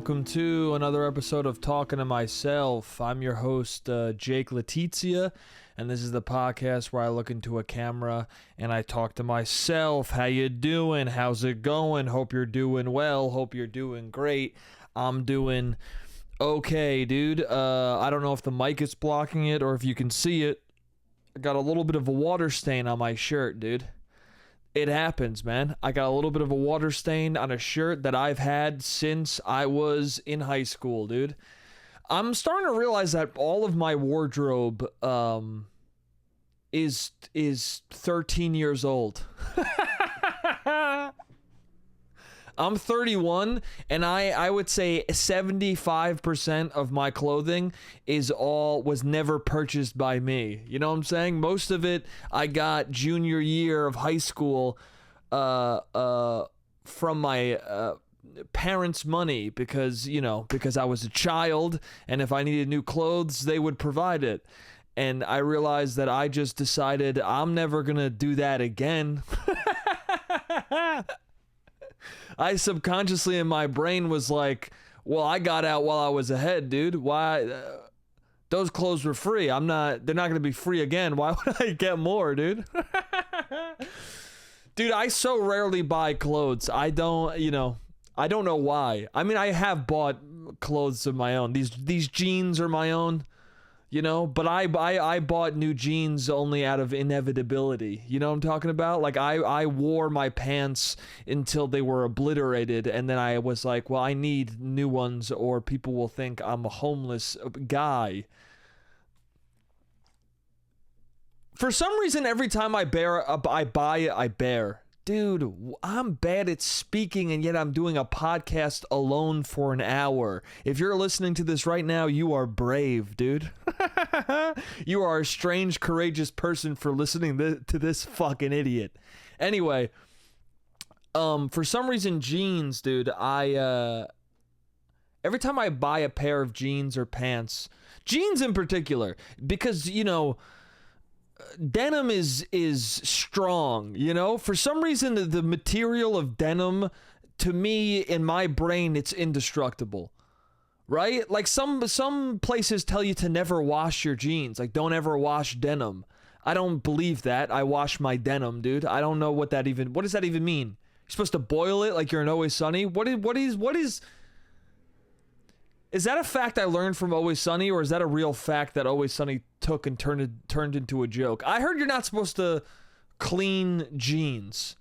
welcome to another episode of Talking to Myself. I'm your host, Jake Letizia, and this is the podcast where I look into a camera and I talk to myself. How you doing? How's it going? Hope you're doing well. Hope you're doing great. I'm doing okay, dude. I don't know if the mic is blocking it or if you can see it. I got a little bit of a water stain on my shirt, dude. It happens, man. I got a little bit of a water stain on a shirt that I've had since I was in high school, dude. I'm starting to realize that all of my wardrobe is 13 years old. I'm 31, and I would say 75% of my clothing was never purchased by me. You know what I'm saying? Most of it I got junior year of high school from my parents' money because I was a child, and if I needed new clothes, they would provide it. And I realized that I just decided I'm never going to do that again. I subconsciously in my brain was like, well, I got out while I was ahead, dude. Why? Those clothes were free. They're not going to be free again. Why would I get more, dude? Dude, I so rarely buy clothes. I don't know why. I mean, I have bought clothes of my own. These jeans are my own. But I bought new jeans only out of inevitability. You know what I'm talking about? Like, I wore my pants until they were obliterated, and then I was like, well, I need new ones or people will think I'm a homeless guy. For some reason, every time I buy. Dude, I'm bad at speaking, and yet I'm doing a podcast alone for an hour. If you're listening to this right now, you are brave, dude. You are a strange, courageous person for listening to this fucking idiot. Anyway, for some reason, jeans, dude, every time I buy a pair of jeans or pants, jeans in particular, because, denim is strong, for some reason the material of denim, to me, in my brain, it's indestructible, right? Like some places tell you to never wash your jeans, like don't ever wash denim. I don't believe that. I wash my denim, dude. I don't know what does that even mean? You're supposed to boil it like you're in Always Sunny? Is that a fact I learned from Always Sunny, or is that a real fact that Always Sunny took and turned into a joke? I heard you're not supposed to clean jeans.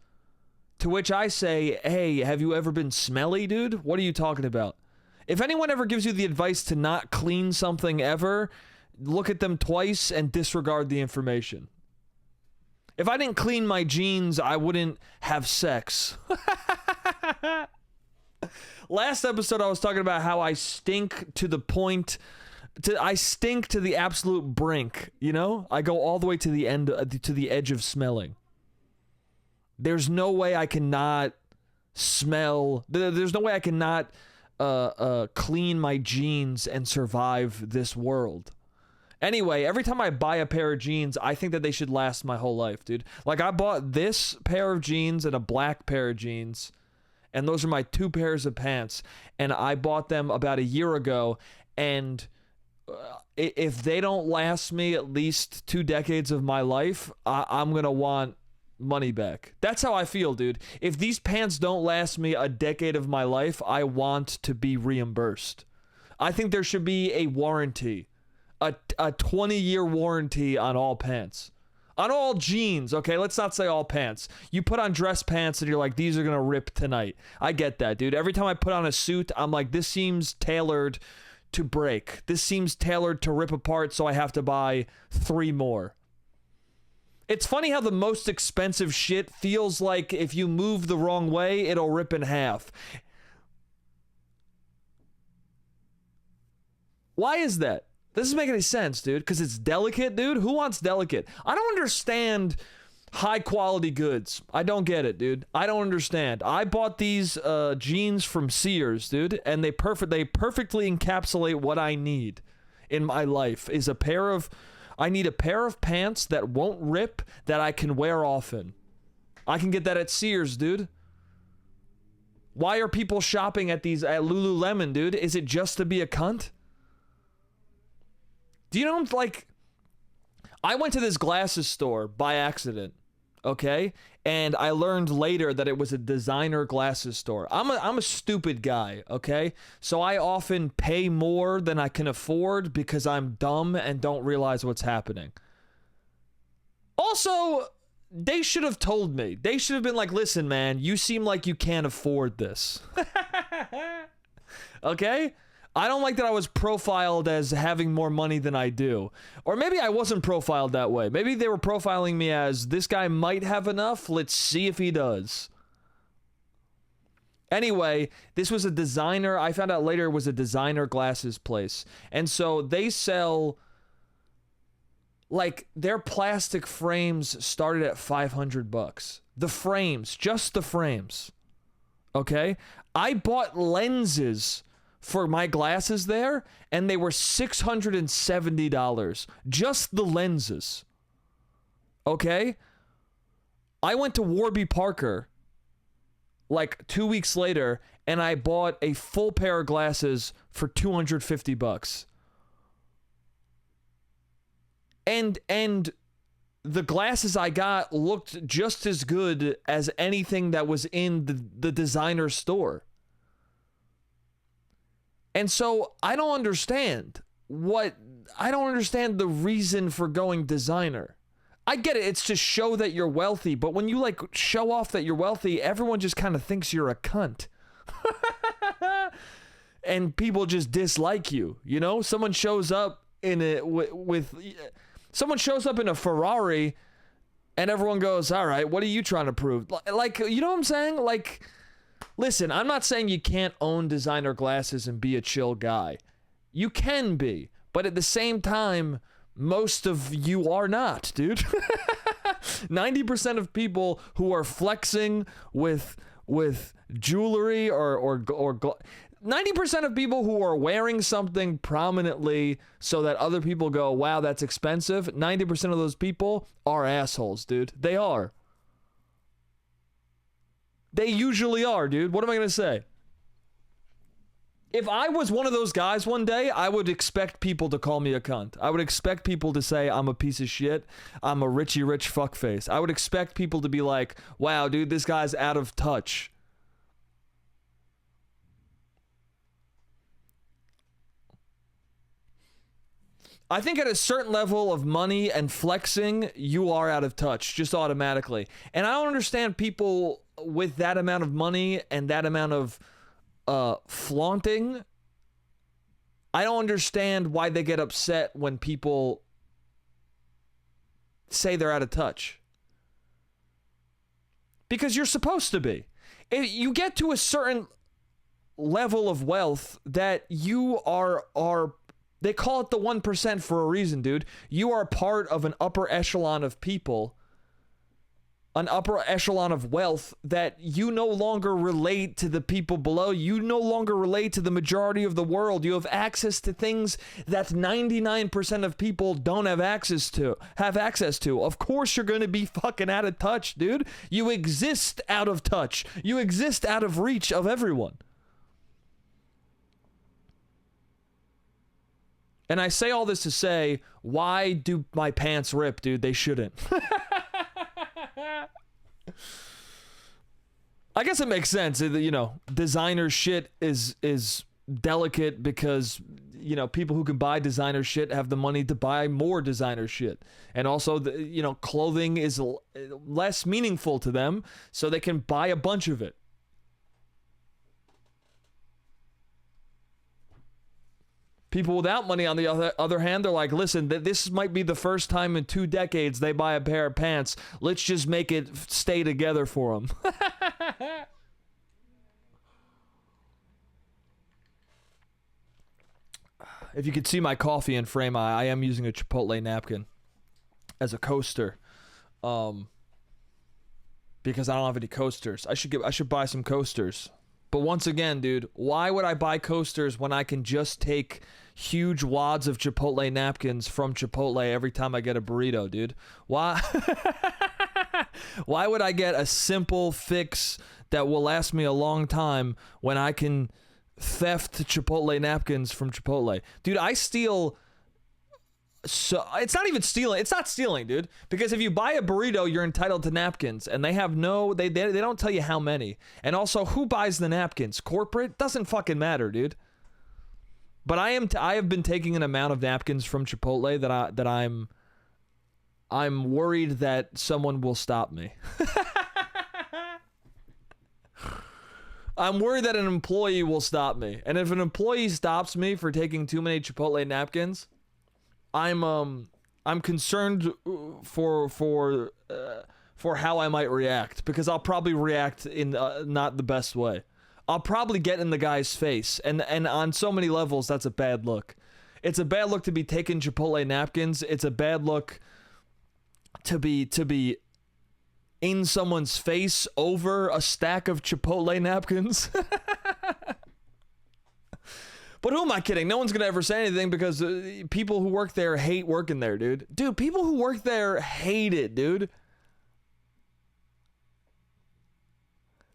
To which I say, hey, have you ever been smelly, dude? What are you talking about? If anyone ever gives you the advice to not clean something ever, look at them twice and disregard the information. If I didn't clean my jeans, I wouldn't have sex. Last episode, I was talking about how I stink to the point, I stink to the absolute brink, I go all the way to the end, to the edge of smelling. There's no way I cannot smell, there's no way I cannot clean my jeans and survive this world. Anyway, every time I buy a pair of jeans, I think that they should last my whole life, dude. Like, I bought this pair of jeans and a black pair of jeans, and those are my two pairs of pants, and I bought them about a year ago, and if they don't last me at least 2 decades of my life, I'm going to want money back. That's how I feel, dude. If these pants don't last me a decade of my life, I want to be reimbursed. I think there should be a warranty, a 20-year warranty on all pants. On all jeans, okay? Let's not say all pants. You put on dress pants and you're like, these are going to rip tonight. I get that, dude. Every time I put on a suit, I'm like, this seems tailored to break. This seems tailored to rip apart, so I have to buy 3 more. It's funny how the most expensive shit feels like if you move the wrong way, it'll rip in half. Why is that? This doesn't make any sense, dude, because it's delicate, dude. Who wants delicate? I don't understand high quality goods. I don't get it, dude. I don't understand. I bought these jeans from Sears, dude, and they perfectly encapsulate what I need in my life. I need a pair of pants that won't rip, that I can wear often. I can get that at Sears, dude. Why are people shopping at Lululemon, dude? Is it just to be a cunt? Do you know, like, I went to this glasses store by accident, okay? And I learned later that it was a designer glasses store. I'm a stupid guy, okay? So I often pay more than I can afford because I'm dumb and don't realize what's happening. Also, they should have told me. They should have been like, listen, man, you seem like you can't afford this. Okay? I don't like that I was profiled as having more money than I do. Or maybe I wasn't profiled that way. Maybe they were profiling me as, this guy might have enough. Let's see if he does. Anyway, this was a designer. I found out later it was a designer glasses place. And so they sell, like, their plastic frames started at $500. The frames, just the frames. Okay? I bought lenses for my glasses there, and they were $670. Just the lenses. Okay? I went to Warby Parker like 2 weeks later, and I bought a full pair of glasses for $250. And the glasses I got looked just as good as anything that was in the designer store. And so I don't understand the reason for going designer. I get it, it's to show that you're wealthy, but when you like show off that you're wealthy, everyone just kind of thinks you're a cunt. And people just dislike you, you know? Someone shows up in a someone shows up in a Ferrari and everyone goes, "All right, what are you trying to prove?" Like, you know what I'm saying? Like, listen, I'm not saying you can't own designer glasses and be a chill guy. You can be, but at the same time, most of you are not, dude. 90% of people who are flexing with jewelry or 90% of people who are wearing something prominently so that other people go, "Wow, that's expensive." 90% of those people are assholes, dude. They are. They usually are, dude. What am I going to say? If I was one of those guys one day, I would expect people to call me a cunt. I would expect people to say I'm a piece of shit. I'm a richy rich fuckface. I would expect people to be like, "Wow, dude, this guy's out of touch." I think at a certain level of money and flexing, you are out of touch, just automatically. And I don't understand people with that amount of money and that amount of flaunting. I don't understand why they get upset when people say they're out of touch. Because you're supposed to be. If you get to a certain level of wealth that you are they call it the 1% for a reason, dude. You are part of an upper echelon of people, an upper echelon of wealth that you no longer relate to the people below. You no longer relate to the majority of the world. You have access to things that 99% of people don't have access to. Of course you're going to be fucking out of touch, dude. You exist out of touch. You exist out of reach of everyone. And I say all this to say, why do my pants rip, dude? They shouldn't. I guess it makes sense. You know, designer shit is delicate because, you know, people who can buy designer shit have the money to buy more designer shit. And also, you know, clothing is less meaningful to them, so they can buy a bunch of it. People without money, on the other hand, they're like, listen, this might be the first time in 2 decades they buy a pair of pants. Let's just make it stay together for them. If you could see my coffee in frame, I am using a Chipotle napkin as a coaster. Because I don't have any coasters. I should buy some coasters. But once again, dude, why would I buy coasters when I can just take huge wads of Chipotle napkins from Chipotle every time I get a burrito, dude? Why? Why would I get a simple fix that will last me a long time when I can theft Chipotle napkins from Chipotle. Dude, I steal. So it's not even stealing. It's not stealing, dude. Because if you buy a burrito, you're entitled to napkins, and they have no. They don't tell you how many. And also, who buys the napkins? Corporate? Doesn't fucking matter, dude. But I have been taking an amount of napkins from Chipotle that I'm worried that someone will stop me. I'm worried that an employee will stop me. And if an employee stops me for taking too many Chipotle napkins, I'm concerned for how I might react, because I'll probably react in not the best way. I'll probably get in the guy's face, and on so many levels that's a bad look. It's a bad look to be taking Chipotle napkins. It's a bad look to be in someone's face over a stack of Chipotle napkins. But who am I kidding? No one's going to ever say anything, because people who work there hate working there, dude. Dude, people who work there hate it, dude.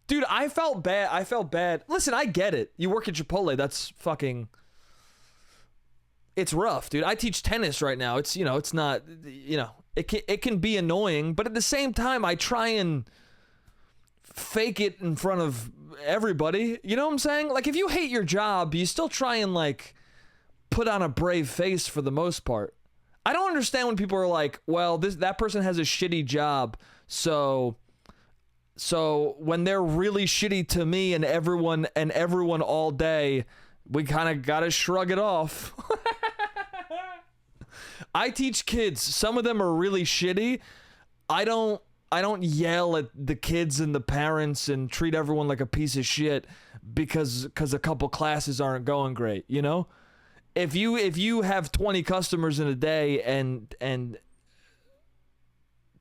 Dude, I felt bad. Listen, I get it. You work at Chipotle, that's fucking... It's rough, dude. I teach tennis right now. It's, it's not, it can be annoying, but at the same time, I try and fake it in front of everybody. You know what I'm saying? Like, if you hate your job, you still try and, like, put on a brave face for the most part. I don't understand when people are like, well, that person has a shitty job, so when they're really shitty to me and everyone all day, we kind of gotta shrug it off. I teach kids. Some of them are really shitty. I don't yell at the kids and the parents and treat everyone like a piece of shit because a couple classes aren't going great, you know? If you have 20 customers in a day and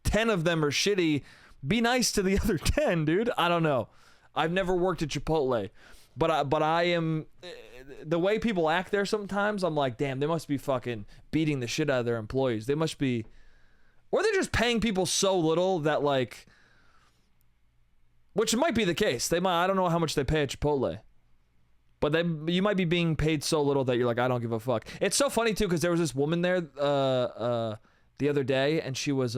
10 of them are shitty, be nice to the other 10, dude. I don't know. I've never worked at Chipotle, but I am... The way people act there sometimes, I'm like, damn, they must be fucking beating the shit out of their employees. They must be... Or they're just paying people so little that, like... Which might be the case. I don't know how much they pay at Chipotle. But you might be being paid so little that you're like, I don't give a fuck. It's so funny, too, because there was this woman there the other day, and she was...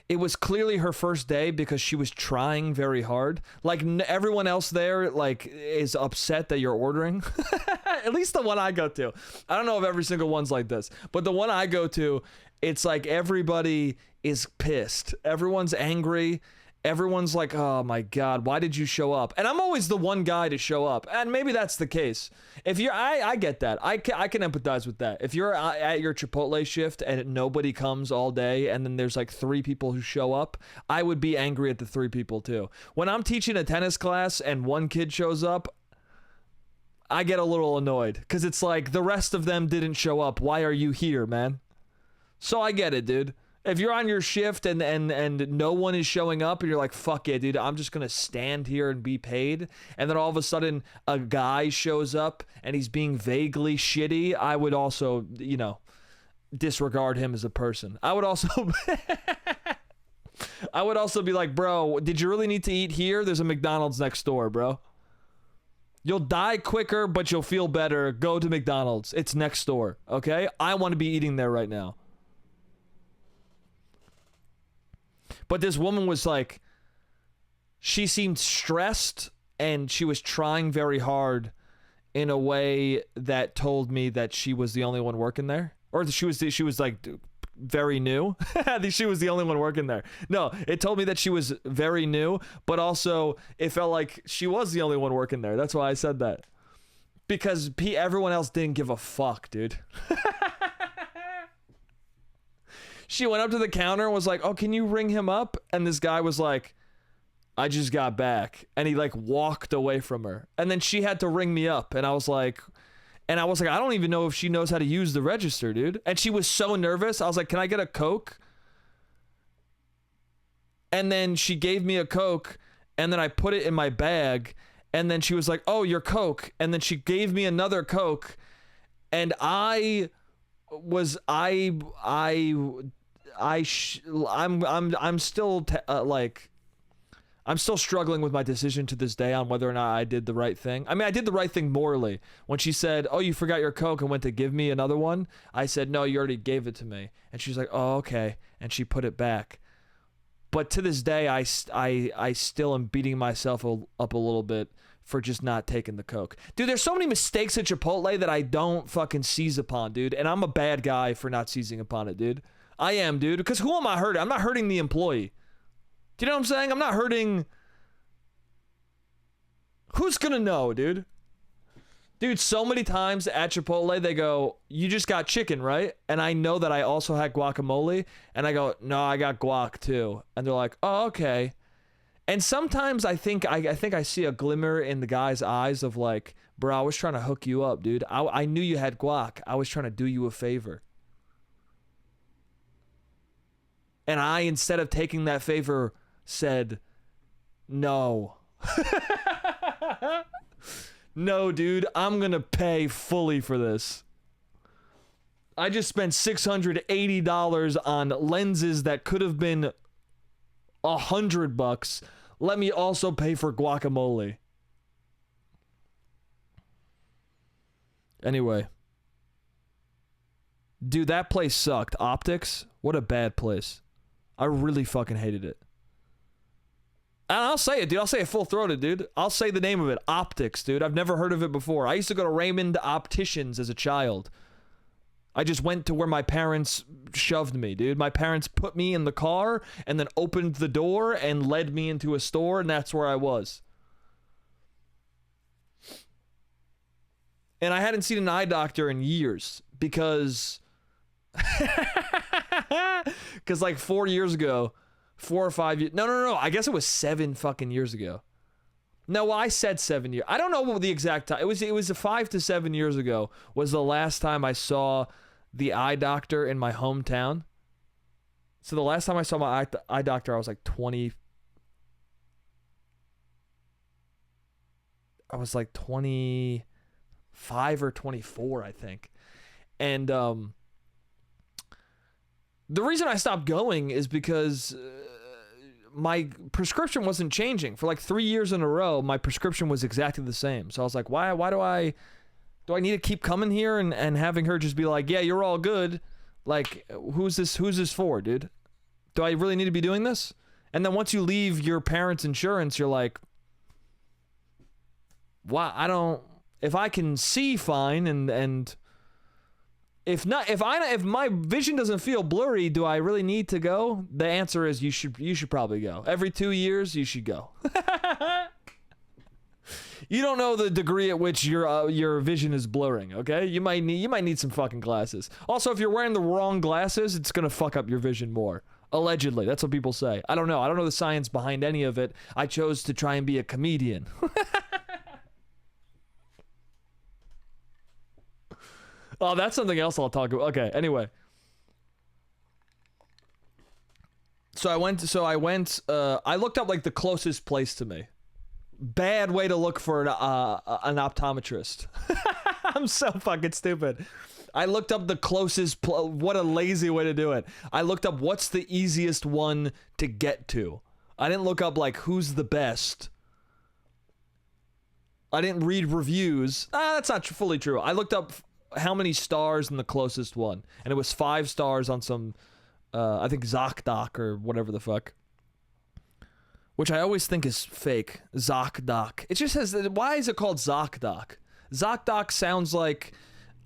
It was clearly her first day because she was trying very hard. Like, everyone else there, like, is upset that you're ordering. At least the one I go to. I don't know if every single one's like this. But the one I go to, it's like everybody is pissed. Everyone's angry. Everyone's like, oh my God, why did you show up? And I'm always the one guy to show up. And maybe that's the case. If you're, I get that. I can empathize with that. If you're at your Chipotle shift and nobody comes all day and then there's like 3 people who show up, I would be angry at the 3 people too. When I'm teaching a tennis class and one kid shows up, I get a little annoyed because it's like the rest of them didn't show up. Why are you here, man? So I get it, dude. If you're on your shift and no one is showing up and you're like, fuck it, dude, I'm just going to stand here and be paid. And then all of a sudden a guy shows up and he's being vaguely shitty. I would also, disregard him as a person. I would also be like, bro, did you really need to eat here? There's a McDonald's next door, bro. You'll die quicker, but you'll feel better. Go to McDonald's. It's next door, okay? I want to be eating there right now. But this woman was like, she seemed stressed and she was trying very hard in a way that told me that she was the only one working there. Or she was like very new. She was the only one working there. No, it told me that she was very new, but also it felt like she was the only one working there. That's why I said that. Because everyone else didn't give a fuck, dude. She went up to the counter and was like, oh, can you ring him up? And this guy was like, I just got back. And he like walked away from her. And then she had to ring me up. And I was like, I don't even know if she knows how to use the register, dude. And she was so nervous. I was like, can I get a Coke? And then she gave me a Coke. And then I put it in my bag. And then she was like, oh, your Coke. And then she gave me another Coke. And I'm still I'm still struggling with my decision to this day on whether or not I did the right thing. I mean, I did the right thing morally. When she said, oh, you forgot your Coke and went to give me another one, I said, no, you already gave it to me. And she's like, oh, okay. And she put it back. But to this day, I still am beating myself up a little bit for just not taking the Coke. Dude, there's so many mistakes at Chipotle that I don't fucking seize upon, dude. And I'm a bad guy for not seizing upon it, dude. I am, dude. Because who am I hurting? I'm not hurting the employee. Do you know what I'm saying? I'm not hurting... Who's gonna know, dude? Dude, so many times at Chipotle, they go, you just got chicken, right? And I know that I also had guacamole. And I go, no, I got guac too. And they're like, oh, okay. And sometimes I think I see a glimmer in the guy's eyes of like, bro, I was trying to hook you up, dude. I knew you had guac. I was trying to do you a favor. And I, instead of taking that favor, said, no. No, dude, I'm gonna pay fully for this. I just spent $680 on lenses that could have been $100. Let me also pay for guacamole. Anyway. Dude, that place sucked. Optics? What a bad place. I really fucking hated it. And I'll say it, dude. I'll say it full-throated, dude. I'll say the name of it. Optics, dude. I've never heard of it before. I used to go to Raymond Opticians as a child. I just went to where my parents shoved me, dude. My parents put me in the car and then opened the door and led me into a store, and that's where I was. And I hadn't seen an eye doctor in years because... Because like 4 years ago... 4 or 5 years. No. I guess it was 7 fucking years ago. No, well, I said 7 years. I don't know what the exact time. It was 5 to 7 years ago was the last time I saw the eye doctor in my hometown. So the last time I saw my eye doctor, I was like 20. I was like 25 or 24, I think. And the reason I stopped going is because my prescription wasn't changing. For like 3 years in a row, my prescription was exactly the same. So I was like, why do I need to keep coming here and having her just be like, yeah, you're all good. Like, who's this for, dude? Do I really need to be doing this? And then once you leave your parents' insurance, you're like, why? If I can see fine and if my vision doesn't feel blurry, do I really need to go? The answer is you should probably go. Every 2 years, you should go. You don't know the degree at which your vision is blurring, okay? You might need some fucking glasses. Also, if you're wearing the wrong glasses, it's gonna fuck up your vision more. Allegedly, that's what people say. I don't know. I don't know the science behind any of it. I chose to try and be a comedian. Oh, that's something else I'll talk about. Okay, anyway. So I looked up like the closest place to me. Bad way to look for an optometrist. I'm so fucking stupid. I looked up the closest, what a lazy way to do it. I looked up what's the easiest one to get to. I didn't look up like who's the best. I didn't read reviews. That's not fully true. I looked up how many stars in the closest one, and it was 5 stars on some I think ZocDoc or whatever the fuck, which I always think is fake. ZocDoc. It just says, why is it called ZocDoc? ZocDoc sounds like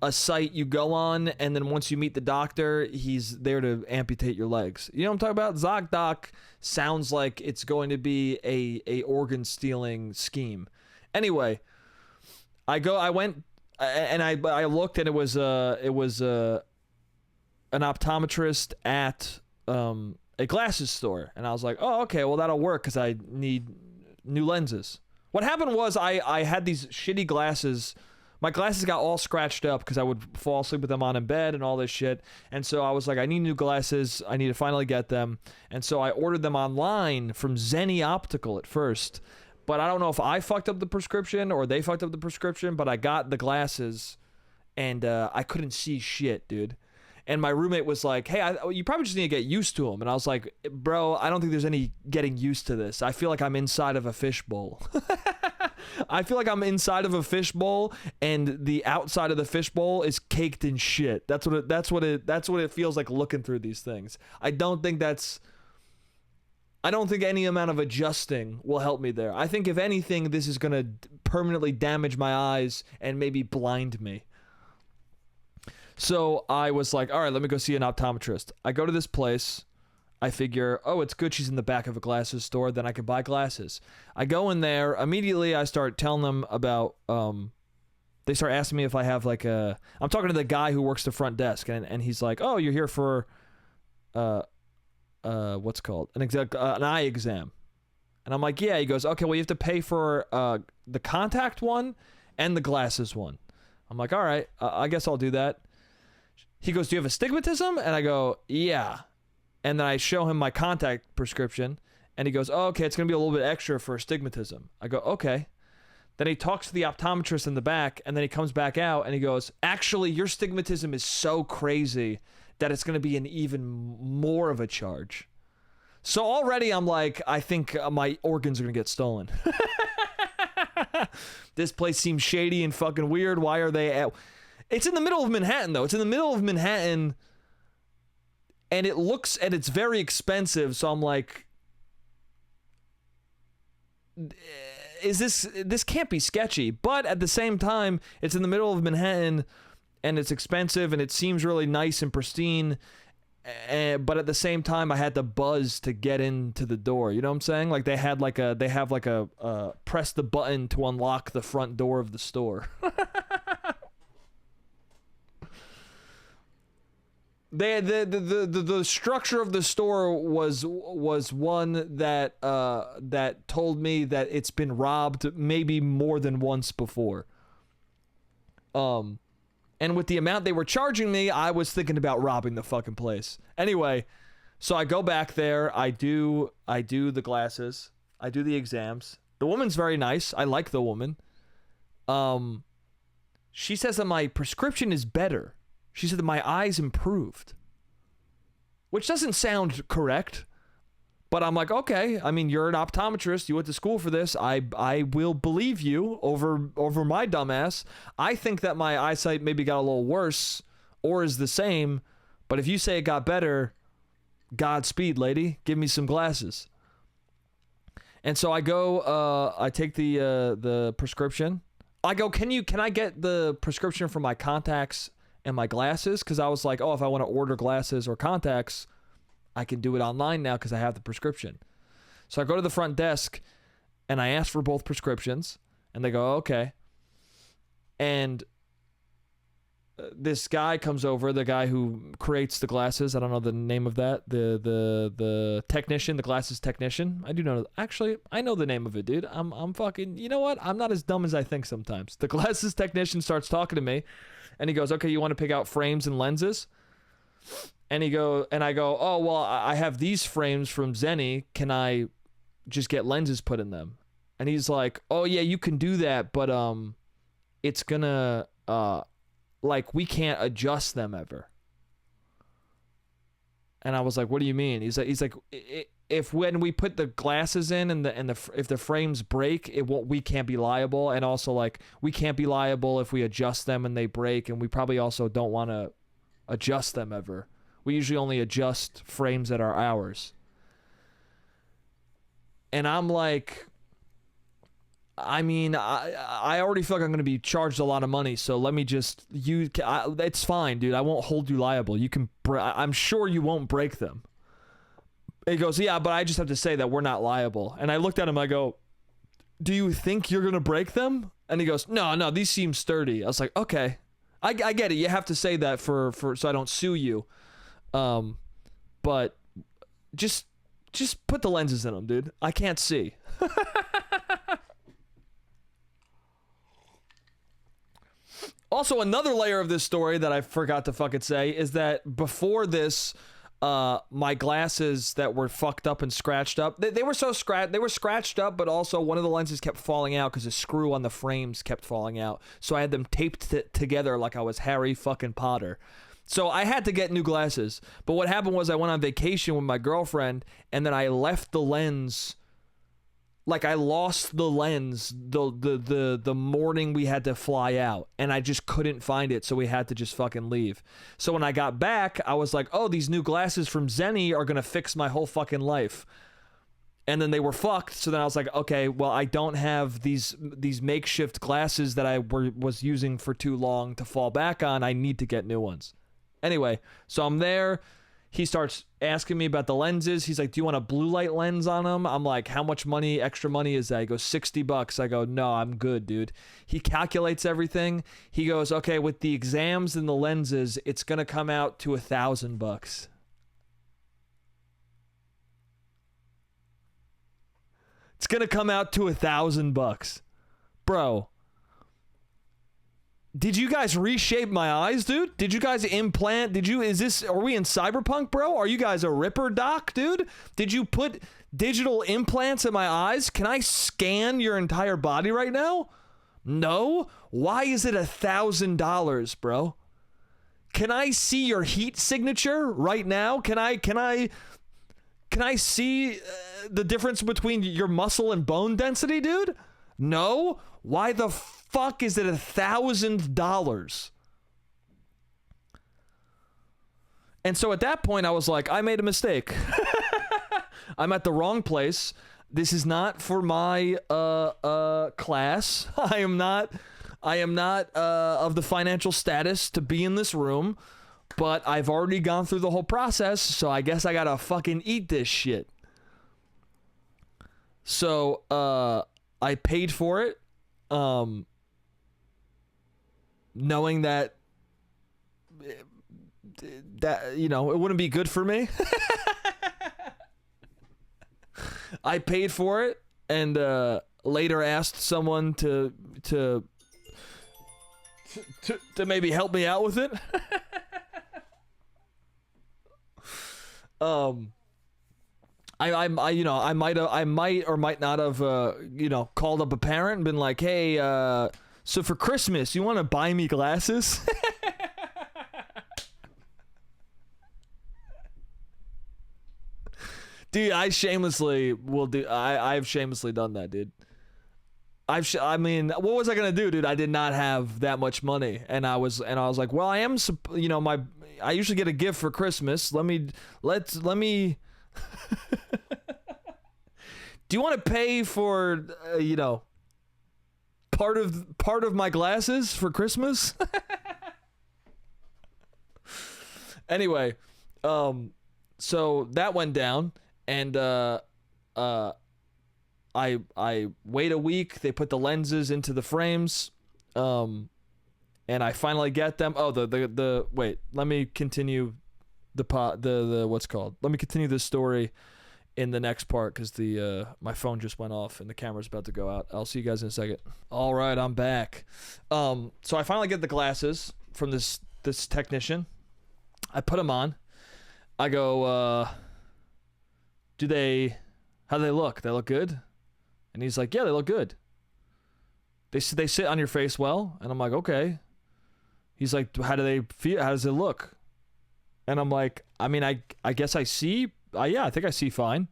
a site you go on, and then once you meet the doctor, he's there to amputate your legs. You know what I'm talking about? ZocDoc sounds like it's going to be a organ stealing scheme. Anyway, I went and I looked, and it was an optometrist at a glasses store, and I was like, oh, okay, well, that'll work because I need new lenses. What happened was I had these shitty glasses. My glasses got all scratched up because I would fall asleep with them on in bed and all this shit. And so I was like, I need new glasses. I need to finally get them. And so I ordered them online from Zenny Optical at first. But I don't know if I fucked up the prescription or they fucked up the prescription, but I got the glasses and I couldn't see shit, dude. And my roommate was like, hey, you probably just need to get used to them. And I was like, bro, I don't think there's any getting used to this. I feel like I'm inside of a fishbowl. I feel like I'm inside of a fishbowl, and the outside of the fishbowl is caked in shit. That's what it feels like looking through these things. I don't think any amount of adjusting will help me there. I think if anything, this is going to permanently damage my eyes and maybe blind me. So I was like, all right, let me go see an optometrist. I go to this place. I figure, oh, it's good she's in the back of a glasses store, then I can buy glasses. I go in there. Immediately, I start telling them about, they start asking me if I have like I'm talking to the guy who works the front desk, and he's like, oh, you're here for, what's called? An eye exam. And I'm like, yeah. He goes, okay, well, you have to pay for the contact one and the glasses one. I'm like, all right, I guess I'll do that. He goes, do you have astigmatism? And I go, yeah. And then I show him my contact prescription, and he goes, oh, okay, it's going to be a little bit extra for astigmatism. I go, okay. Then he talks to the optometrist in the back, and then he comes back out, and he goes, actually, your astigmatism is so crazy that it's going to be an even more of a charge. So already I'm like, I think my organs are going to get stolen. This place seems shady and fucking weird. Why are they at... It's in the middle of Manhattan, though. It's in the middle of Manhattan, and it's very expensive, so I'm like, this can't be sketchy. But at the same time, it's in the middle of Manhattan, and it's expensive, and it seems really nice and pristine, but at the same time, I had to buzz to get into the door. You know what I'm saying? Like they have like a press the button to unlock the front door of the store. The structure of the store was one that told me that it's been robbed maybe more than once before. And with the amount they were charging me, I was thinking about robbing the fucking place. Anyway, so I go back there. I do the glasses. I do the exams. The woman's very nice. I like the woman. She says that my prescription is better. She said that my eyes improved, which doesn't sound correct, but I'm like, okay. I mean, you're an optometrist. You went to school for this. I will believe you over my dumbass. I think that my eyesight maybe got a little worse or is the same, but if you say it got better, Godspeed, lady. Give me some glasses. And so I go. I take the prescription. I go. Can I get the prescription for my contacts and my glasses? Because I was like, oh, if I want to order glasses or contacts, I can do it online now because I have the prescription. So I go to the front desk and I ask for both prescriptions, and they go, okay. And this guy comes over, the guy who creates the glasses. I don't know the name of that. The technician, the glasses technician. I do know. Actually, I know the name of it, dude. I'm fucking, you know what? I'm not as dumb as I think sometimes. The glasses technician starts talking to me. And he goes, okay, you want to pick out frames and lenses? And I go, oh, well, I have these frames from Zenny. Can I just get lenses put in them? And he's like, oh, yeah, you can do that, but it's gonna, we can't adjust them ever. And I was like, what do you mean? He's like, if when we put the glasses in and if the frames break, we can't be liable. And also, like, we can't be liable if we adjust them and they break, and we probably also don't want to adjust them ever. We usually only adjust frames that are ours. And I'm like, I mean, I already feel like I'm going to be charged a lot of money, so let me just it's fine, dude. I won't hold you liable. I'm sure you won't break them. He goes, yeah, but I just have to say that we're not liable. And I looked at him, I go, do you think you're going to break them? And he goes, no, these seem sturdy. I was like, okay. I get it. You have to say that for so I don't sue you. But just put the lenses in them, dude. I can't see. Also, another layer of this story that I forgot to fucking say is that before this, my glasses that were fucked up and scratched up, they were scratched up, but also one of the lenses kept falling out because the screw on the frames kept falling out. So I had them taped together like I was Harry fucking Potter. So I had to get new glasses. But what happened was I went on vacation with my girlfriend, and then I left the lens. Like, I lost the lens the morning we had to fly out, and I just couldn't find it, so we had to just fucking leave. So when I got back, I was like, oh, these new glasses from Zenny are gonna fix my whole fucking life. And then they were fucked, so then I was like, okay, well, I don't have these makeshift glasses that I was using for too long to fall back on. I need to get new ones. Anyway, so I'm there. He starts asking me about the lenses. He's like, do you want a blue light lens on them? I'm like, how much money, extra money is that? He goes, $60. I go, no, I'm good, dude. He calculates everything. He goes, okay, with the exams and the lenses, it's going to come out to $1,000. It's going to come out to $1,000. Bro. Did you guys reshape my eyes, dude? Did you guys implant? Are we in Cyberpunk, bro? Are you guys a Ripper doc, dude? Did you put digital implants in my eyes? Can I scan your entire body right now? No? Why is it $1,000, bro? Can I see your heat signature right now? Can I see the difference between your muscle and bone density, dude? No? Why the fuck is it $1,000? And so at that point, I was like, I made a mistake. I'm at the wrong place. This is not for my class. I am not of the financial status to be in this room. But I've already gone through the whole process, so I guess I gotta fucking eat this shit. So, I paid for it, knowing that, you know, it wouldn't be good for me. I paid for it, and later asked someone to maybe help me out with it. I might or might not have called up a parent and been like, hey, so for Christmas, you want to buy me glasses? Dude, I've shamelessly done that, dude. I mean, what was I gonna do, dude? I did not have that much money, and I was like, well, I usually get a gift for Christmas. Let me. Do you want to pay for part of my glasses for Christmas? Anyway, so that went down, and I wait a week. They put the lenses into the frames, and I finally get them. Oh, the wait. Let me continue the what's called. Let me continue this story in the next part, because my phone just went off and the camera's about to go out. I'll see you guys in a second. All right, I'm back. So I finally get the glasses from this technician. I put them on. I go, how do they look? They look good? And he's like, yeah, they look good. They sit on your face well. And I'm like, okay. He's like, how do they feel? How does it look? And I'm like, I mean, I guess I see. Yeah, I think I see fine.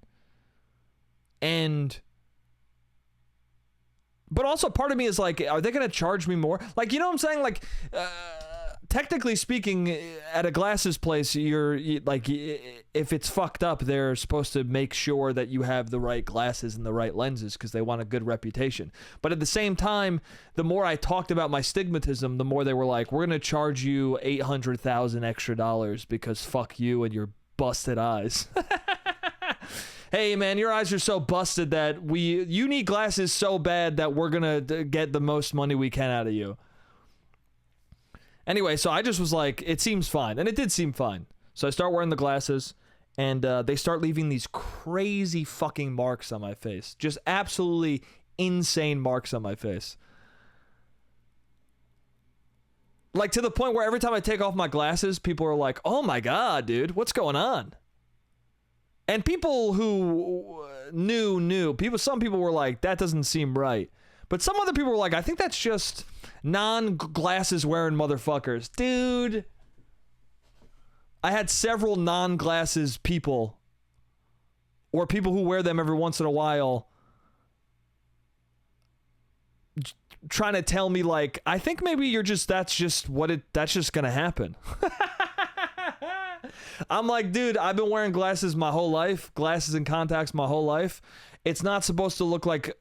But also part of me is like, are they going to charge me more? Like, you know what I'm saying? Like, technically speaking, at a glasses place, like, if it's fucked up, they're supposed to make sure that you have the right glasses and the right lenses because they want a good reputation. But at the same time, the more I talked about my stigmatism, the more they were like, we're going to charge you $800,000 extra because fuck you and your busted eyes. Hey man, your eyes are so busted that you need glasses so bad that we're gonna get the most money we can out of you. Anyway, so I just was like, it seems fine, and it did seem fine. So I start wearing the glasses, and they start leaving these crazy fucking marks on my face, just absolutely insane marks on my face. Like, to the point where every time I take off my glasses, people are like, oh my god, dude, what's going on? And people who knew, some people were like, that doesn't seem right. But some other people were like, I think that's just non-glasses wearing motherfuckers. Dude, I had several non-glasses people, or people who wear them every once in a while, trying to tell me like, I think maybe that's just gonna happen. I'm like, dude, I've been wearing glasses my whole life, glasses and contacts my whole life. It's not supposed to look like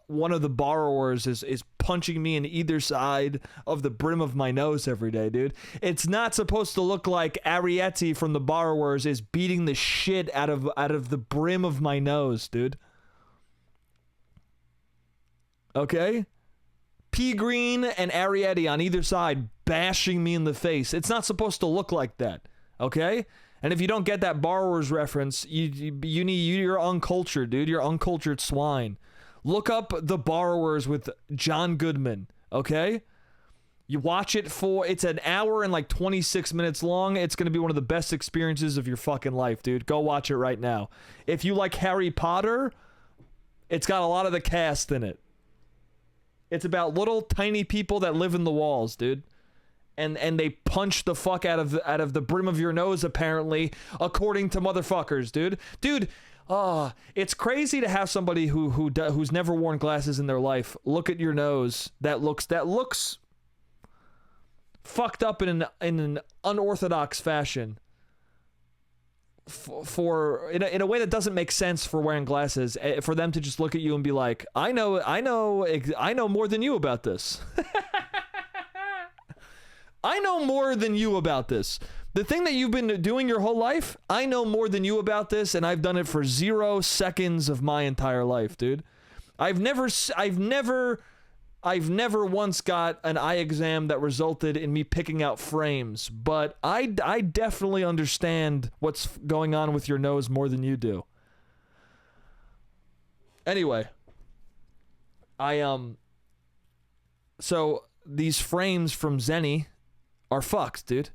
one of the borrowers is punching me in either side of the brim of my nose every day, dude. It's not supposed to look like Arietti from the borrowers is beating the shit out of the brim of my nose, dude. Okay? P. Green and Arietti on either side bashing me in the face. It's not supposed to look like that. Okay? And if you don't get that borrower's reference, you're uncultured, dude. You're uncultured swine. Look up The Borrowers with John Goodman, okay? You watch it it's an hour and like 26 minutes long. It's going to be one of the best experiences of your fucking life, dude. Go watch it right now. If you like Harry Potter, it's got a lot of the cast in it. It's about little tiny people that live in the walls, dude. And they punch the fuck out of the brim of your nose, apparently, according to motherfuckers, dude. Dude, it's crazy to have somebody who's never worn glasses in their life look at your nose that looks fucked up in an unorthodox fashion in a way that doesn't make sense for wearing glasses, for them to just look at you and be like, I know more than you about this. I know more than you about this. The thing that you've been doing your whole life, I know more than you about this, and I've done it for 0 seconds of my entire life, dude. I've never once got an eye exam that resulted in me picking out frames, but I definitely understand what's going on with your nose more than you do. Anyway, so these frames from Zenny are fucked, dude.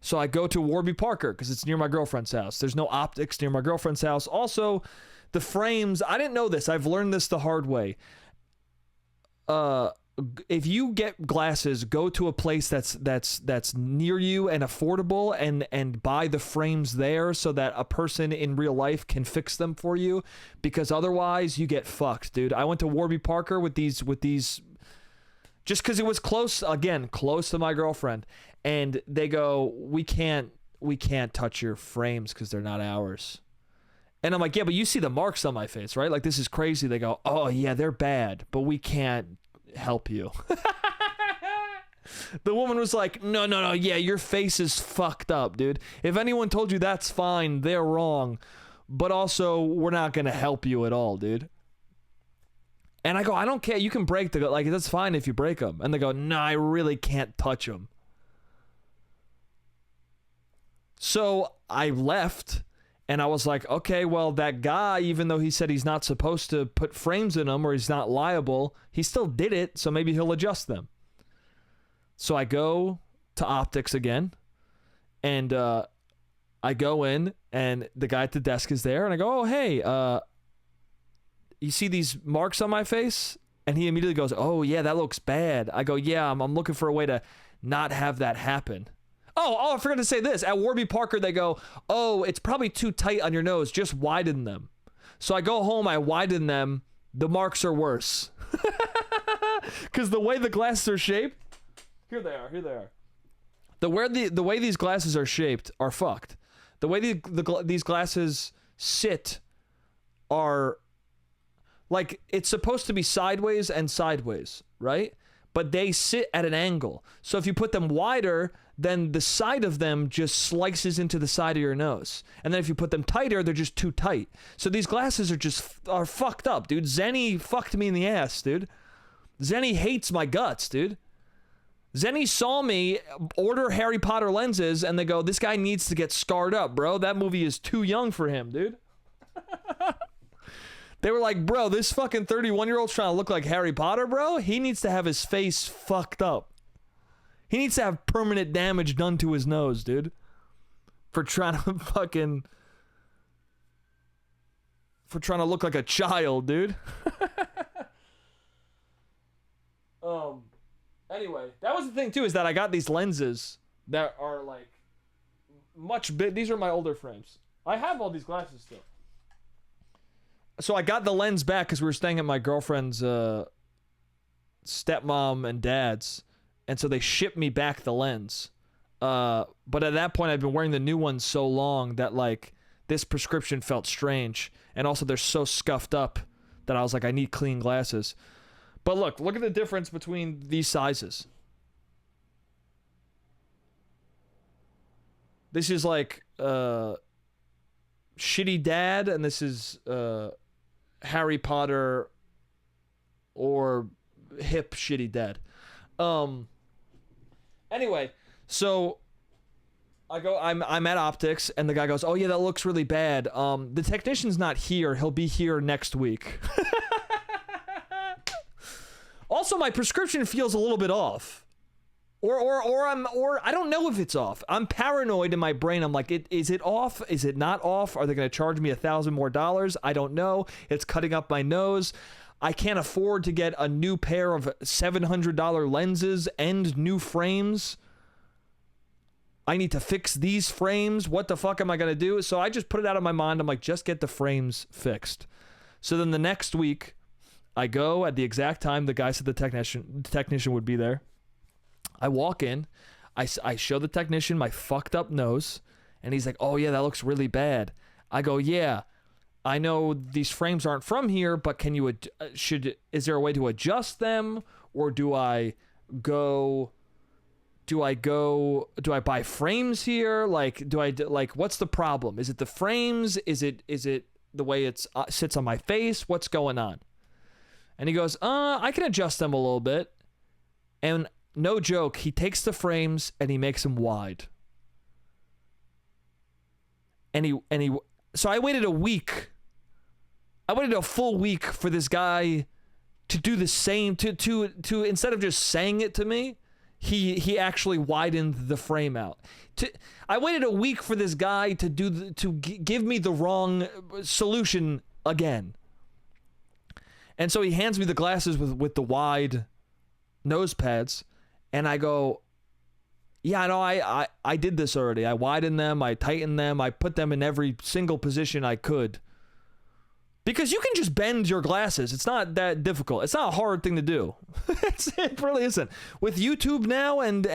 So I go to Warby Parker because it's near my girlfriend's house. There's no optics near my girlfriend's house. Also, the frames, I didn't know this. I've learned this the hard way. If you get glasses, go to a place that's near you and affordable, and buy the frames there so that a person in real life can fix them for you, because otherwise you get fucked, dude. I went to Warby Parker with these just because it was close to my girlfriend, and they go, we can't touch your frames because they're not ours. And I'm like, yeah, but you see the marks on my face, right? Like, this is crazy. They go, oh yeah, they're bad, but we can't help you. The woman was like, no, yeah, your face is fucked up, dude. If anyone told you that's fine, they're wrong. But also, we're not gonna help you at all, dude. And I go, I don't care. You can break that's fine if you break them. And they go, no, I really can't touch them. So I left, and I was like, okay, well, that guy, even though he said he's not supposed to put frames in them or he's not liable, he still did it, so maybe he'll adjust them. So I go to optics again, and I go in, and the guy at the desk is there, and I go, oh, hey, you see these marks on my face? And he immediately goes, oh, yeah, that looks bad. I go, yeah, I'm looking for a way to not have that happen. Oh, I forgot to say this. At Warby Parker, they go, oh, it's probably too tight on your nose. Just widen them. So I go home, I widen them. The marks are worse. Because the way the glasses are shaped, here they are. The way these glasses are shaped are fucked. The way these glasses sit are, like, it's supposed to be sideways and sideways, right? But they sit at an angle. So if you put them wider, then the side of them just slices into the side of your nose. And then if you put them tighter, they're just too tight. So these glasses are fucked up, dude. Zenny fucked me in the ass, dude. Zenny hates my guts, dude. Zenny saw me order Harry Potter lenses, and they go, this guy needs to get scarred up, bro. That movie is too young for him, dude. They were like, bro, this fucking 31-year-old's trying to look like Harry Potter, bro. He needs to have his face fucked up. He needs to have permanent damage done to his nose, dude. For trying to look like a child, dude. Anyway, that was the thing too, is that I got these lenses that are like, much big. These are my older frames. I have all these glasses still. So I got the lens back because we were staying at my girlfriend's stepmom and dad's, and so they shipped me back the lens. But at that point, I'd been wearing the new ones so long that like this prescription felt strange, and also they're so scuffed up that I was like, I need clean glasses. But look at the difference between these sizes. This is like shitty dad, and this is Harry Potter or hip shitty dad. Anyway, so I'm at Optics, and the guy goes, "Oh yeah, that looks really bad. The technician's not here. He'll be here next week." Also, my prescription feels a little bit off. Or I don't know if it's off. I'm paranoid in my brain. I'm like, is it off? Is it not off? Are they going to charge me $1,000 more? I don't know. It's cutting up my nose. I can't afford to get a new pair of $700 lenses and new frames. I need to fix these frames. What the fuck am I going to do? So I just put it out of my mind. I'm like, just get the frames fixed. So then the next week, I go at the exact time the guy said the technician would be there. I walk in, I show the technician my fucked up nose, and he's like, "Oh yeah, that looks really bad." I go, "Yeah, I know these frames aren't from here, but can you is there a way to adjust them, or do I buy frames here? Like what's the problem? Is it the frames? Is it the way it sits on my face? What's going on?" And he goes, "I can adjust them a little bit." And no joke, he takes the frames and he makes them wide. So I waited a week. I waited a full week for this guy to do the same, to instead of just saying it to me, he actually widened the frame out. I waited a week for this guy to give me the wrong solution again. And so he hands me the glasses with the wide nose pads. And I go, "Yeah, no, I did this already. I widened them, I tightened them, I put them in every single position I could." Because you can just bend your glasses. It's not that difficult. It's not a hard thing to do. It really isn't. With YouTube now and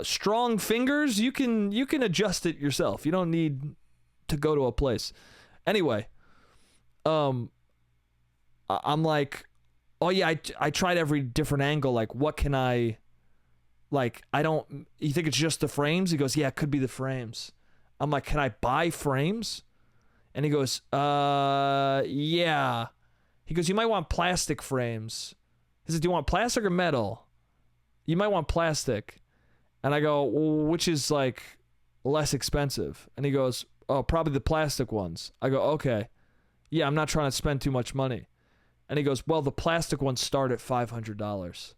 strong fingers, you can adjust it yourself. You don't need to go to a place. Anyway, I'm like, "Oh yeah, I tried every different angle. Like, what can I, like, you think it's just the frames?" He goes, "Yeah, it could be the frames." I'm like, "Can I buy frames?" And he goes, "Yeah." He goes, "You might want plastic frames." He says, "Do you want plastic or metal?" "You might want plastic." And I go, "Well, which is like less expensive?" And he goes, "Oh, probably the plastic ones." I go, "Okay. Yeah, I'm not trying to spend too much money." And he goes, "Well, the plastic ones start at $500.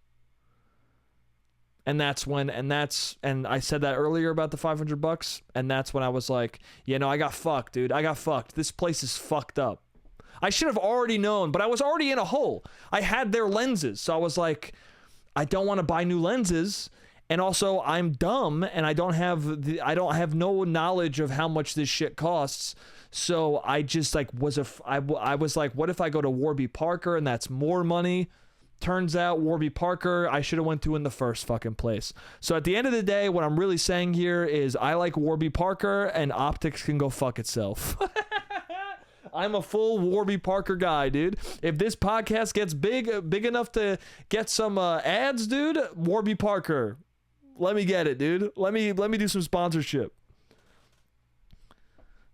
And that's when, and I said that earlier about the $500, and that's when I was like, "Yeah, no, I got fucked, dude. I got fucked. This place is fucked up." I should have already known, but I was already in a hole. I had their lenses, so I was like, I don't want to buy new lenses, and also I'm dumb, and I don't have no knowledge of how much this shit costs. So I just like I was like, what if I go to Warby Parker and that's more money? Turns out Warby Parker I should have went to in the first fucking place. So at the end of the day, what I'm really saying here is I like Warby Parker, and Optics can go fuck itself. I'm a full Warby Parker guy, dude. If this podcast gets big enough to get some ads, dude, Warby Parker, let me get it, dude. Let me do some sponsorship.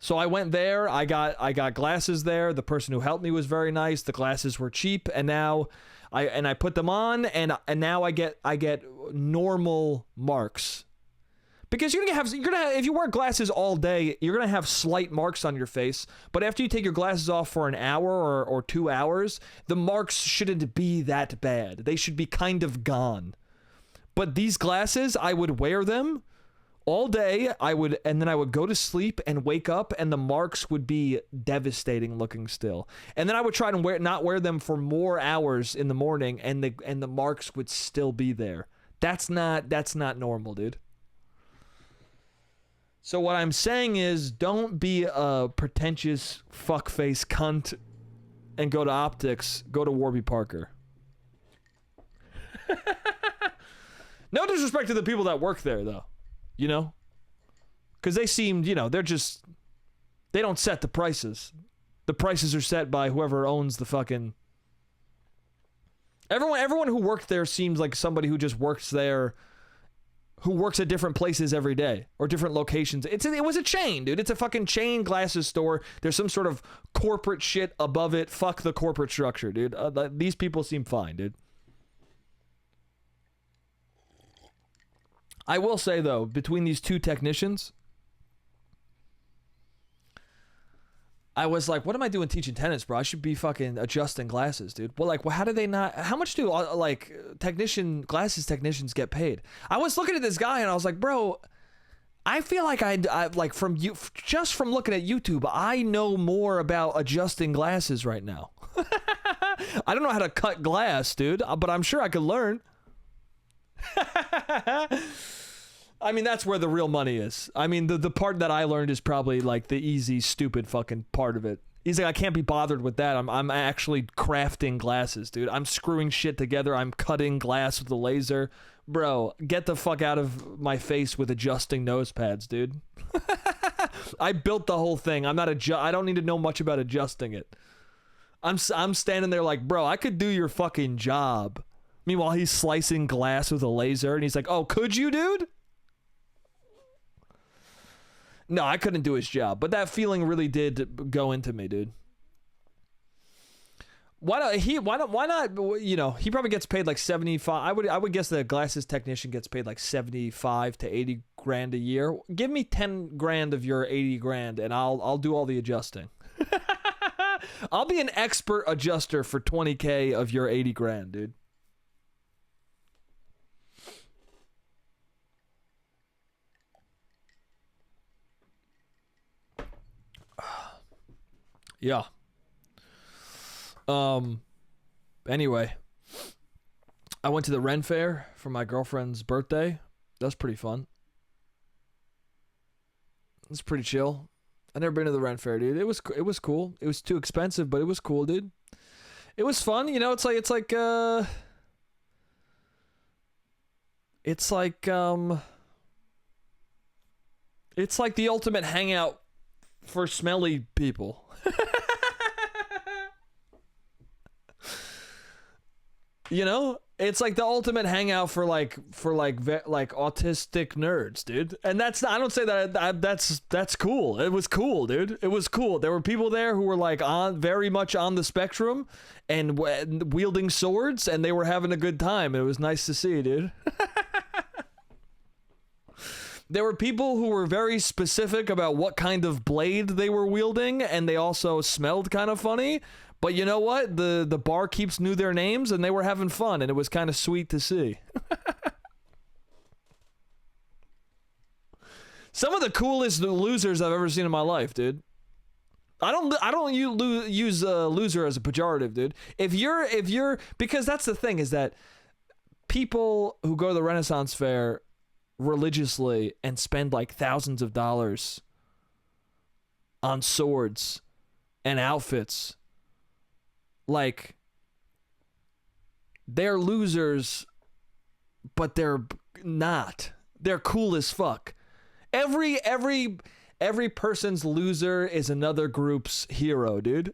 So I went there. I got glasses there. The person who helped me was very nice. The glasses were cheap, and now I put them on, and now I get normal marks. Because you're gonna if you wear glasses all day, you're gonna have slight marks on your face. But after you take your glasses off for an hour or 2 hours, the marks shouldn't be that bad. They should be kind of gone. But these glasses, I would wear them all day, and then I would go to sleep and wake up, and the marks would be devastating looking still. And then I would try to not wear them for more hours in the morning, and the marks would still be there. That's not normal, dude. So what I'm saying is, don't be a pretentious fuckface cunt and go to optics. Go to Warby Parker. No disrespect to the people that work there, though. You know? Because they seemed, you know, they don't set the prices. The prices are set by whoever owns the fucking... Everyone who worked there seems like somebody who just works there, who works at different places every day or different locations. It was a chain, dude. It's a fucking chain glasses store. There's some sort of corporate shit above it. Fuck the corporate structure, dude. These people seem fine, dude. I will say, though, between these two technicians, I was like, what am I doing teaching tennis, bro? I should be fucking adjusting glasses, dude. Well, like, well, how do they not... How much do, like, glasses technicians get paid? I was looking at this guy, and I was like, bro, I feel like I like, just from looking at YouTube, I know more about adjusting glasses right now. I don't know how to cut glass, dude, but I'm sure I could learn. I mean, that's where the real money is. I mean, the part that I learned is probably like the easy, stupid fucking part of it. He's like, I can't be bothered with that. I'm actually crafting glasses, dude. I'm screwing shit together. I'm cutting glass with a laser. Bro, get the fuck out of my face with adjusting nose pads, dude. I built the whole thing. I don't need to know much about adjusting it. I'm standing there like, bro, I could do your fucking job. Meanwhile, he's slicing glass with a laser, and he's like, oh, could you, dude? No, I couldn't do his job, but that feeling really did go into me, dude. Why not, you know, he probably gets paid like 75. I would guess the glasses technician gets paid like 75 to 80 grand a year. Give me 10 grand of your 80 grand and I'll do all the adjusting. I'll be an expert adjuster for 20K of your 80 grand, dude. Yeah. Anyway, I went to the Ren Fair for my girlfriend's birthday. That was pretty fun. It was pretty chill. I've never been to the Ren Fair, dude. It was cool. It was too expensive, but it was cool, dude. It was fun. You know, it's like the ultimate hangout for smelly people. You know, it's like the ultimate hangout for autistic nerds, dude. And that's, I don't say that's cool. It was cool, dude. It was cool. There were people there who were like very much on the spectrum and wielding swords, and they were having a good time. It was nice to see, dude. There were people who were very specific about what kind of blade they were wielding, and they also smelled kind of funny. But you know what? The barkeeps knew their names, and they were having fun, and it was kind of sweet to see. Some of the coolest losers I've ever seen in my life, dude. I don't use loser as a pejorative, dude. If you're because that's the thing, is that people who go to the Renaissance Fair religiously and spend like thousands of dollars on swords and outfits, like, they're losers, but they're not. They're cool as fuck. Every person's loser is another group's hero, dude.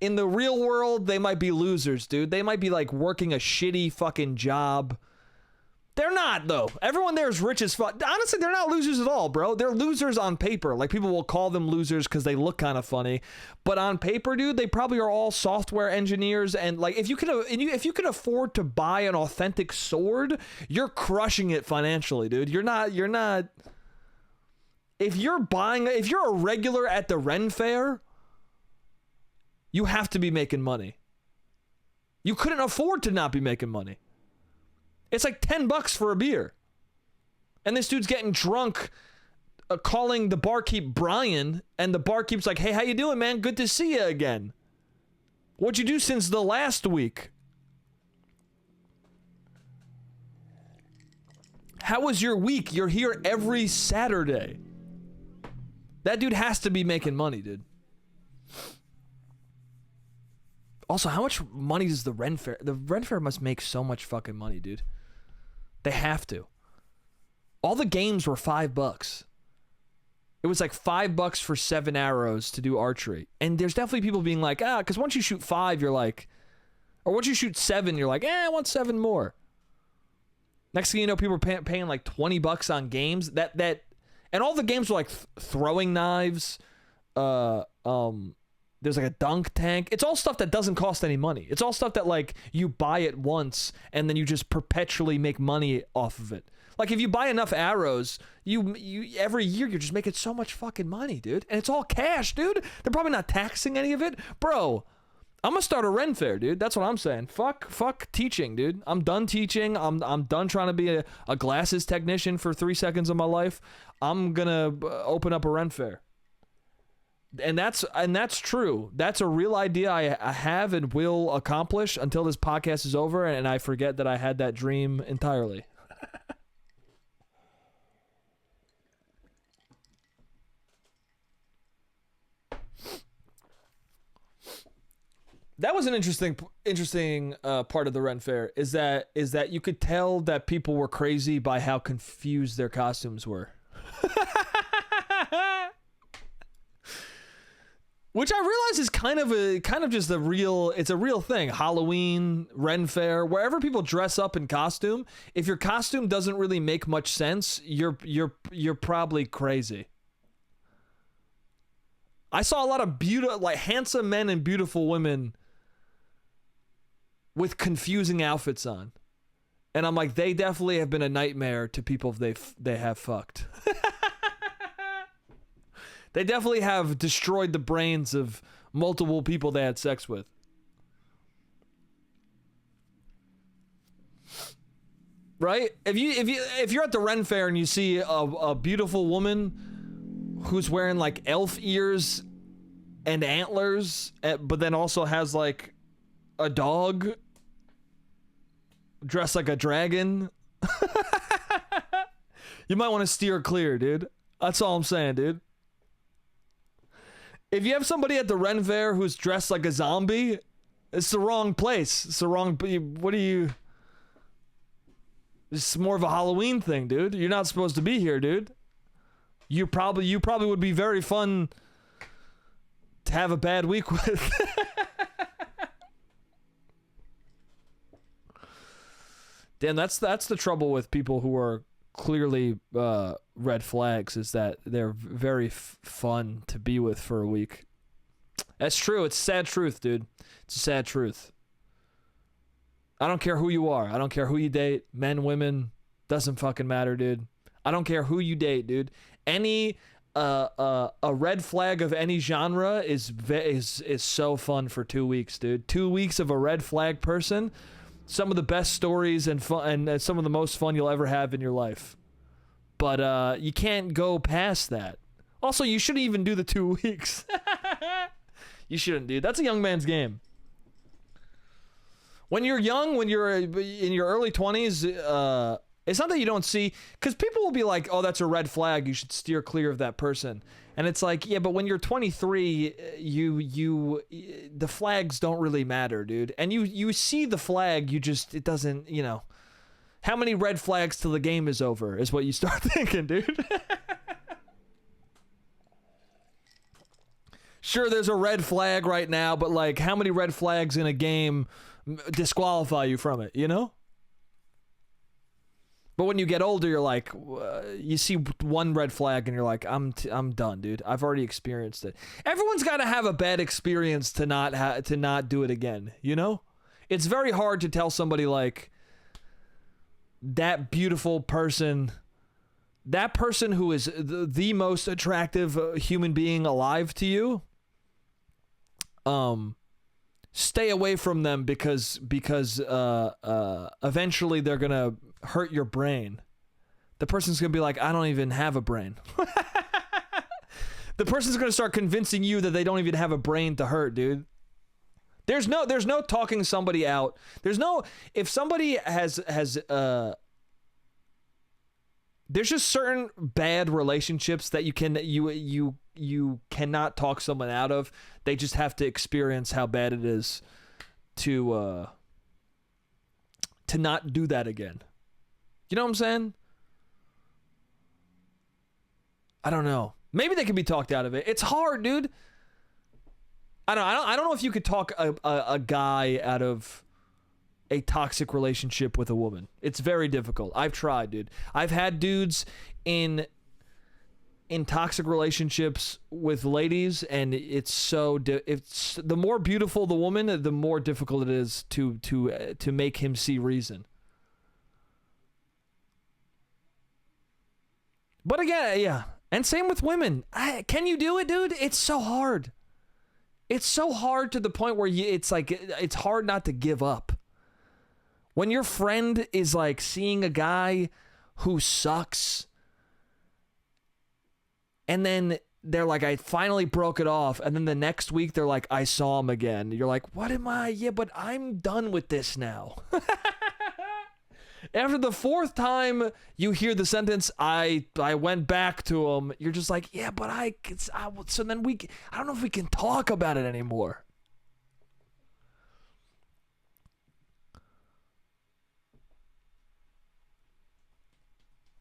In the real world, they might be losers, dude. They might be like working a shitty fucking job. They're not, though. Everyone there is rich as fuck. Honestly, they're not losers at all, bro. They're losers on paper. Like, people will call them losers because they look kind of funny. But on paper, dude, they probably are all software engineers. And, like, if you can afford to buy an authentic sword, you're crushing it financially, dude. You're not... If you're a regular at the Ren Fair, you have to be making money. You couldn't afford to not be making money. It's like $10 for a beer. And this dude's getting drunk, calling the barkeep Brian, and the barkeep's like, hey, how you doing, man? Good to see you again. What'd you do since the last week? How was your week? You're here every Saturday. That dude has to be making money, dude. Also, how much money does the Ren Fair? The Ren Fair must make so much fucking money, dude. They have to. All the games were $5. It was like $5 for 7 arrows to do archery. And there's definitely people being like, because once you shoot 5, you're like, or once you shoot 7, you're like, I want 7 more. Next thing you know, people are paying like $20 on games. And all the games were like throwing knives. There's like a dunk tank. It's all stuff that doesn't cost any money. It's all stuff that like you buy it once and then you just perpetually make money off of it. Like if you buy enough arrows, you every year you're just making so much fucking money, dude. And it's all cash, dude. They're probably not taxing any of it. Bro, I'm gonna start a Ren Fair, dude. That's what I'm saying. Fuck teaching, dude. I'm done teaching. I'm done trying to be a glasses technician for 3 seconds of my life. I'm gonna open up a Ren Fair. And that's true. That's a real idea I have and will accomplish until this podcast is over and I forget that I had that dream entirely. That was an interesting part of the Ren Fair is that you could tell that people were crazy by how confused their costumes were. Which I realize is kind of just it's a real thing. Halloween, Ren Fair, wherever people dress up in costume, if your costume doesn't really make much sense, you're probably crazy. I saw a lot of handsome men and beautiful women with confusing outfits on. And I'm like, they definitely have been a nightmare to people they have fucked. They definitely have destroyed the brains of multiple people they had sex with. Right? If you're at the Ren Fair and you see a beautiful woman who's wearing like elf ears and antlers, but then also has like a dog dressed like a dragon, you might want to steer clear, dude. That's all I'm saying, dude. If you have somebody at the Ren Fair who's dressed like a zombie, it's the wrong place. It's the wrong. What are you? It's more of a Halloween thing, dude. You're not supposed to be here, dude. You probably would be very fun to have a bad week with. Damn, that's the trouble with people who are clearly red flags, is that they're very fun to be with for a week. That's true. It's a sad truth, dude. It's a sad truth. I don't care who you are. I don't care who you date. Men, women, doesn't fucking matter, dude. I don't care who you date, dude. Any a red flag of any genre is so fun for 2 weeks, dude. 2 weeks of a red flag person. Some of the best stories and fun, and some of the most fun you'll ever have in your life. But you can't go past that. Also, you shouldn't even do the 2 weeks. You shouldn't, dude. That's a young man's game. When you're young, when you're in your early 20s, it's not that you don't see, because people will be like, oh, that's a red flag, you should steer clear of that person. And it's like, yeah, but when you're 23, the flags don't really matter, dude. And you see the flag, it doesn't, how many red flags till the game is over is what you start thinking, dude. Sure, there's a red flag right now, but like, how many red flags in a game disqualify you from it, But when you get older, you're like, you see one red flag and you're like, I'm done, dude. I've already experienced it. Everyone's got to have a bad experience to not do it again, It's very hard to tell somebody like, that beautiful person, that person who is the most attractive human being alive to you, stay away from them because eventually they're gonna hurt your brain. The person's gonna be like, I don't even have a brain. The person's gonna start convincing you that they don't even have a brain to hurt, dude. There's no talking somebody out. If somebody has There's just certain bad relationships that you cannot talk someone out of. They just have to experience how bad it is to not do that again. You know what I'm saying? I don't know. Maybe they can be talked out of it. It's hard, dude. I don't know if you could talk a guy out of a toxic relationship with a woman. It's very difficult. I've tried, dude. I've had dudes in toxic relationships with ladies, and it's it's the more beautiful the woman, the more difficult it is to make him see reason. But again, yeah. And same with women. Can you do it, dude? It's so hard. It's so hard to the point where it's like it's hard not to give up. When your friend is like seeing a guy who sucks, and then they're like, I finally broke it off, and then the next week they're like, I saw him again. You're like, what am I? Yeah, but I'm done with this now. After the fourth time you hear the sentence, I went back to him, you're just like, yeah, but so then I don't know if we can talk about it anymore.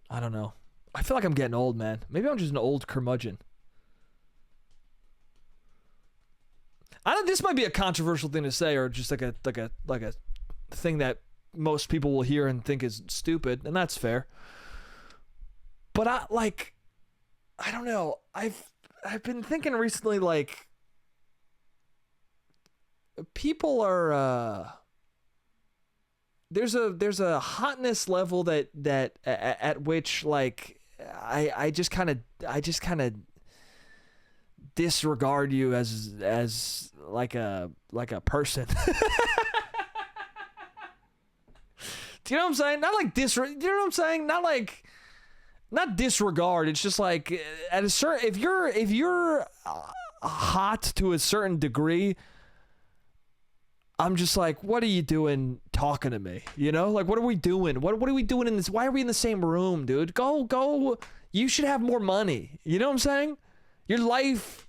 I don't know. I feel like I'm getting old, man. Maybe I'm just an old curmudgeon. This might be a controversial thing to say, or just like a thing that most people will hear and think is stupid, and that's fair. But I don't know. I've been thinking recently, like, people are there's a hotness level that at which, like, I just kind of disregard you as like a person. Do you know what I'm saying? Not like you know what I'm saying? Not disregard. It's just like at a certain, if you're hot to a certain degree, I'm just like, what are you doing talking to me? You know, like, what are we doing? What are we doing in this? Why are we in the same room, dude? Go. You should have more money. You know what I'm saying? Your life.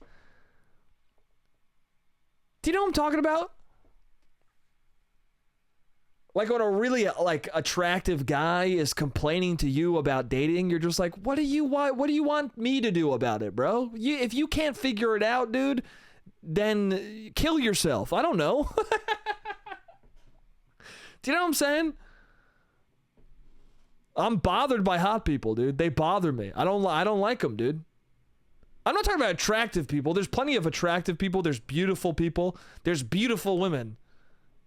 Do you know what I'm talking about? Like, when a really, like, attractive guy is complaining to you about dating, you're just like, what do you want me to do about it, bro? If you can't figure it out, dude, then kill yourself. I don't know. Do you know what I'm saying? I'm bothered by hot people, dude. They bother me. I don't like them, dude. I'm not talking about attractive people. There's plenty of attractive people. There's beautiful people. There's beautiful women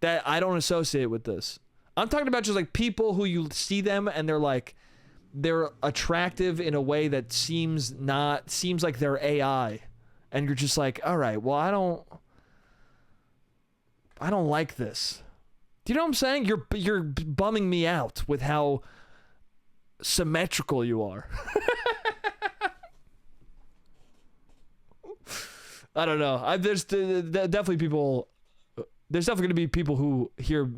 that I don't associate with this. I'm talking about just like people who you see them and they're attractive in a way that seems like they're AI, and you're just like, all right, well, I don't like this. Do you know what I'm saying? You're bumming me out with how symmetrical you are. I don't know. There's definitely people. There's definitely going to be people who hear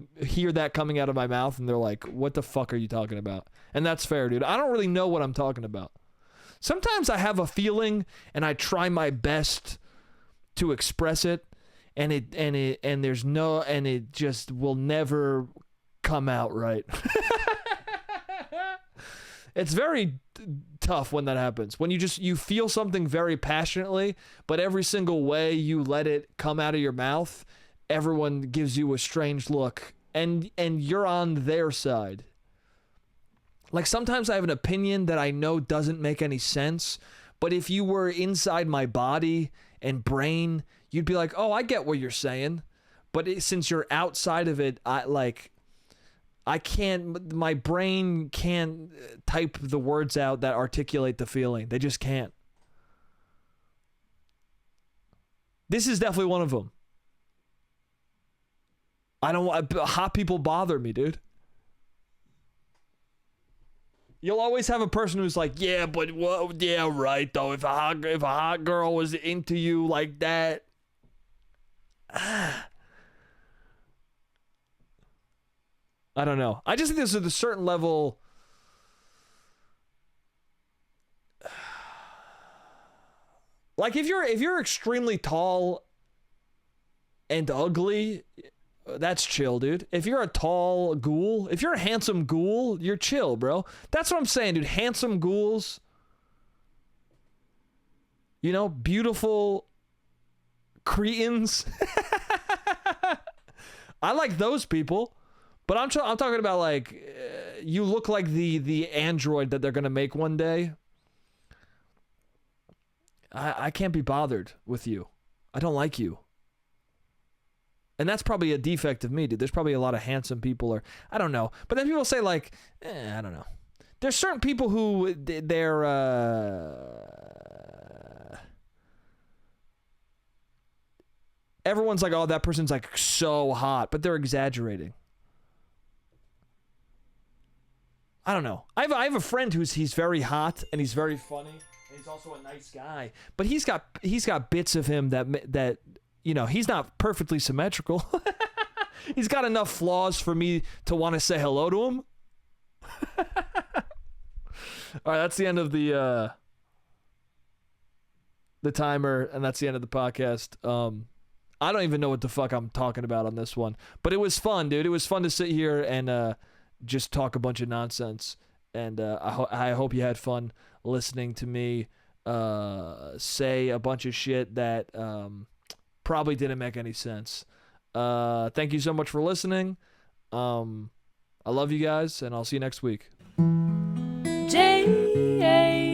that coming out of my mouth, and they're like, what the fuck are you talking about? And that's fair, dude. I don't really know what I'm talking about. Sometimes I have a feeling, and I try my best to express it, and it just will never come out right. It's very tough when that happens. When you feel something very passionately, but every single way you let it come out of your mouth, everyone gives you a strange look, and you're on their side. Like, sometimes I have an opinion that I know doesn't make any sense, but if you were inside my body and brain, you'd be like, oh, I get what you're saying. But since you're outside of it, my brain can't type the words out that articulate the feeling. They just can't. This is definitely one of them. Hot people bother me, dude. You'll always have a person who's like, yeah, but well, yeah, right though. If a hot girl was into you like that, I don't know. I just think there's a certain level Like if you're extremely tall and ugly, that's chill, dude. If you're a tall ghoul, if you're a handsome ghoul, you're chill, bro. That's what I'm saying, dude. Handsome ghouls, you know, beautiful cretins. I like those people, but I'm talking about like you look like the android that they're gonna make one day. I can't be bothered with you. I don't like you. And that's probably a defect of me, dude. There's probably a lot of handsome people, or I don't know. But then people say like, I don't know. There's certain people who they're everyone's like, oh, that person's like so hot, but they're exaggerating. I don't know. I have a friend he's very hot and he's very funny and he's also a nice guy, but he's got bits of him that you know, he's not perfectly symmetrical. He's got enough flaws for me to want to say hello to him. All right, that's the end of the timer, and that's the end of the podcast. I don't even know what the fuck I'm talking about on this one, but it was fun, dude. It was fun to sit here and just talk a bunch of nonsense, and I hope you had fun listening to me say a bunch of shit that probably didn't make any sense. Thank you so much for listening. I love you guys, and I'll see you next week. J-A